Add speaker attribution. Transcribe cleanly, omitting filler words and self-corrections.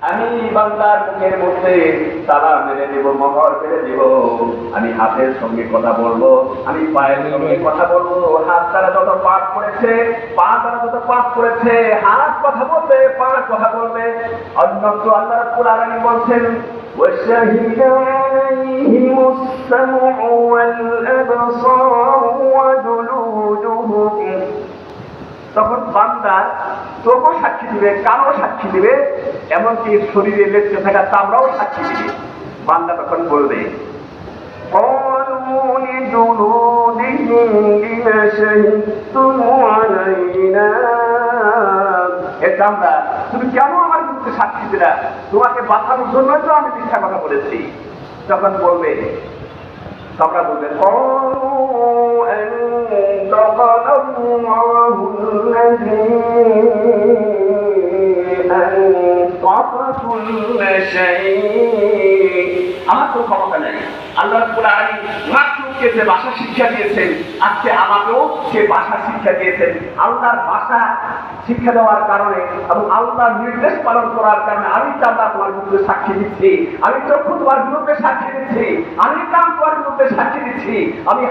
Speaker 1: আমি বান্দার মুখের মধ্যে তালা মেরে দেব, মোহর মেরে দেব। আমি হাতের সঙ্গে কথা বলবো, আমি পায়ের সঙ্গে কথা বলবো। হাত দ্বারা যত পাপ করেছে, পা দ্বারা যত পাপ করেছে, হাত কথা বলবে, পা কথা বলবে। অন্যত্র আল্লাহ রাব্বুল আলামিন বলছেন, وَشَهِدَ عَلَيْهِمُ السَّمْعُ وَالْأَبْصَارُ وَجُلُودُهُمْ। তখন বান্দার চোখও সাক্ষী দিবে, কানও সাক্ষী দিবে, এমনকি শরীরে লেপটে থাকা চামড়াও সাক্ষী দিবে। বান্দা তখন বলবে, قَالُوا لِجُلُودِهِمْ لِمَ شَهِدتُّمْ عَلَيْنَا। হে চামড়া, তুমি কেন আমার বিরুদ্ধে সাক্ষী দিলা? তোমাকে বাঁচানোর জন্যই তো আমি মিথ্যা কথা বলেছি। তখন বলবে, চামড়া বলবে, أنطقنا الله الذي أنطق كل شيء। আমার তো ক্ষমতা নাই। আল্লাহ রাব্বুল আলামিন মাখলুককে যে ভাষা শিক্ষা দিয়েছেন, আজকে আমাকেও সে ভাষা শিক্ষা দিয়েছেন। আল্লাহর ভাষা শিক্ষা দেওয়ার কারণে এবং আল্লাহর নির্দেশ পালন করার কারণে আমি চামড়া তোমার বিরুদ্ধে সাক্ষী দিচ্ছি, আমি চক্ষু তোমার বিরুদ্ধে সাক্ষী দিচ্ছি, আমি কান তোমার বিরুদ্ধে সাক্ষী দিচ্ছি, আমি